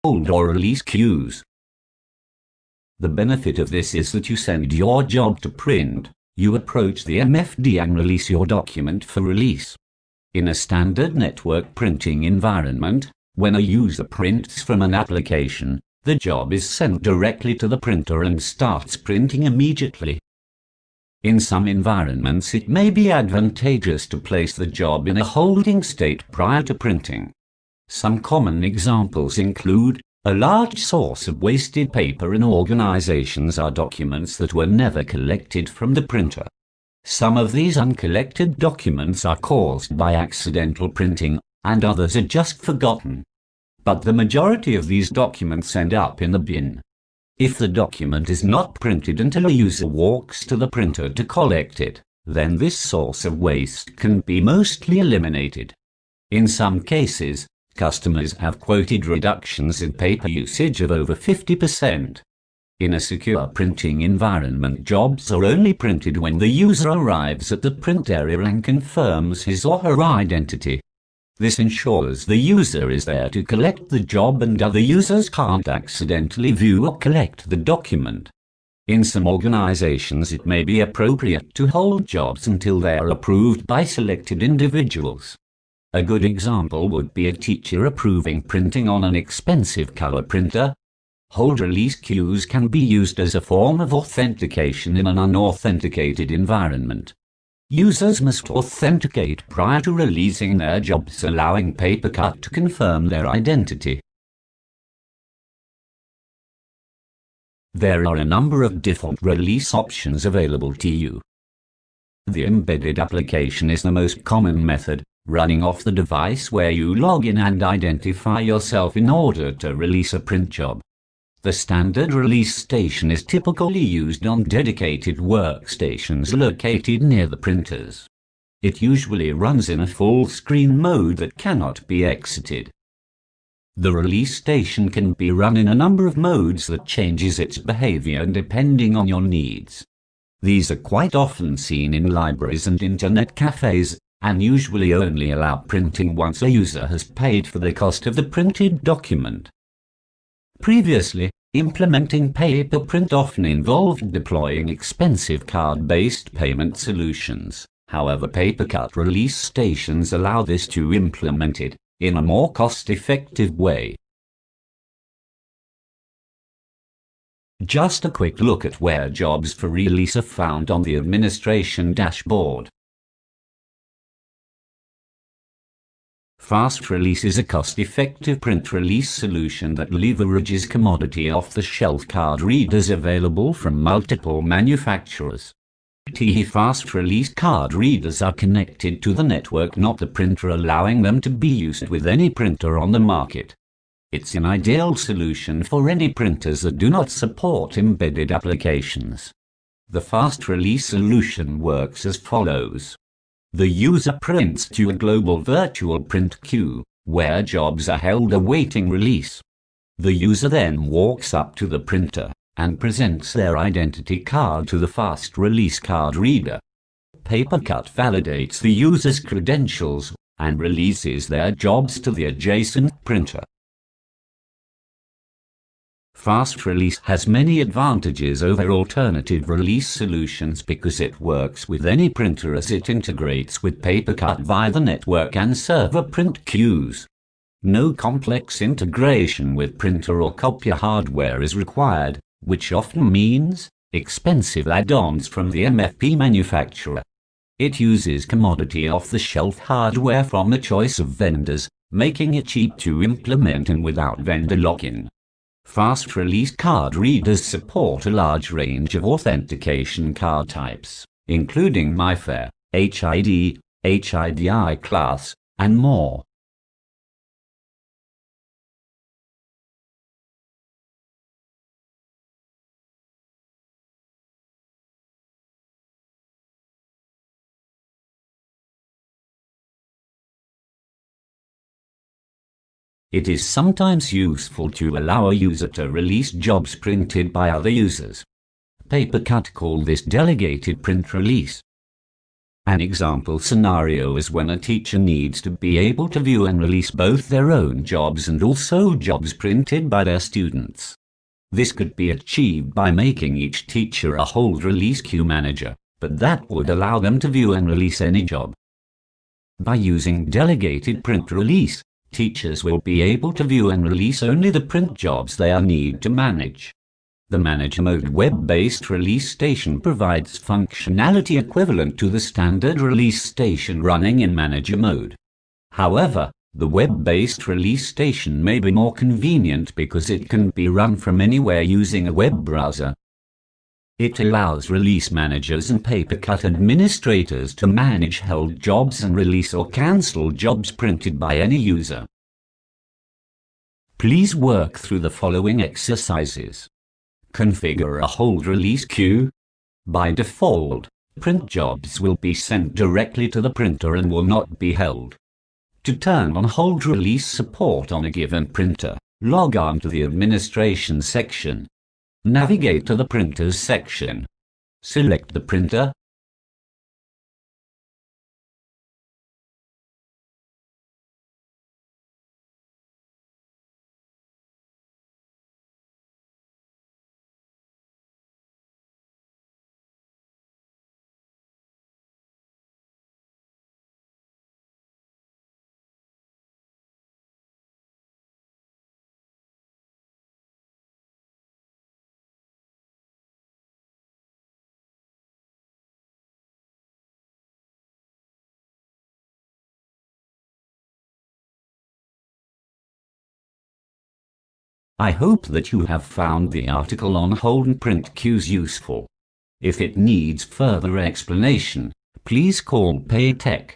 hold or release queues. The benefit of this is that you send your job to print, you approach the MFD and release your document for release. In a standard network printing environment, when a user prints from an application, the job is sent directly to the printer and starts printing immediately. In some environments it may be advantageous to place the job in a holding state prior to printing. Some common examples include: a large source of wasted paper in organizations are documents that were never collected from the printer. Some of these uncollected documents are caused by accidental printing, and others are just forgotten. But the majority of these documents end up in the bin. If the document is not printed until a user walks to the printer to collect it, then this source of waste can be mostly eliminated. In some cases, customers have quoted reductions in paper usage of over 50%. In a secure printing environment, jobs are only printed when the user arrives at the print area and confirms his or her identity. This ensures the user is there to collect the job and other users can't accidentally view or collect the document. In some organizations it may be appropriate to hold jobs until they are approved by selected individuals. A good example would be a teacher approving printing on an expensive color printer. Hold release queues can be used as a form of authentication in an unauthenticated environment. Users must authenticate prior to releasing their jobs, allowing Papercut to confirm their identity. There are a number of default release options available to you. The embedded application is the most common method, running off the device where you log in and identify yourself in order to release a print job. The standard release station is typically used on dedicated workstations located near the printers. It usually runs in a full-screen mode that cannot be exited. The release station can be run in a number of modes that changes its behavior depending on your needs. These are quite often seen in libraries and internet cafes, and usually only allow printing once a user has paid for the cost of the printed document. Previously, implementing Paperprint often involved deploying expensive card-based payment solutions. However, Papercut release stations allow this to be implemented in a more cost-effective way. Just a quick look at where jobs for release are found on the administration dashboard. Fast Release is a cost-effective print release solution that leverages commodity off-the-shelf card readers available from multiple manufacturers. Fast Release card readers are connected to the network, not the printer, allowing them to be used with any printer on the market. It's an ideal solution for any printers that do not support embedded applications. The Fast Release solution works as follows. The user prints to a global virtual print queue, where jobs are held awaiting release. The user then walks up to the printer and presents their identity card to the Fast Release card reader. Papercut validates the user's credentials and releases their jobs to the adjacent printer. Fast Release has many advantages over alternative release solutions because it works with any printer as it integrates with Papercut via the network and server print queues. No complex integration with printer or copier hardware is required, which often means expensive add-ons from the MFP manufacturer. It uses commodity off-the-shelf hardware from a choice of vendors, making it cheap to implement and without vendor lock-in. Fast Release card readers support a large range of authentication card types, including MIFARE, HID, HIDI class, and more. It is sometimes useful to allow a user to release jobs printed by other users. Papercut call this delegated print release. An example scenario is when a teacher needs to be able to view and release both their own jobs and also jobs printed by their students. This could be achieved by making each teacher a hold release queue manager, but that would allow them to view and release any job. By using delegated print release, teachers will be able to view and release only the print jobs they need to manage. The Manager Mode web-based release station provides functionality equivalent to the standard release station running in Manager Mode. However, the web-based release station may be more convenient because it can be run from anywhere using a web browser. It allows release managers and paper-cut administrators to manage held jobs and release or cancel jobs printed by any user. Please work through the following exercises. Configure a hold release queue. By default, print jobs will be sent directly to the printer and will not be held. To turn on hold release support on a given printer, log on to the Administration section. Navigate to the Printers section. Select the printer. I hope that you have found the article on hold and print queues useful. If it needs further explanation, please call Paytech.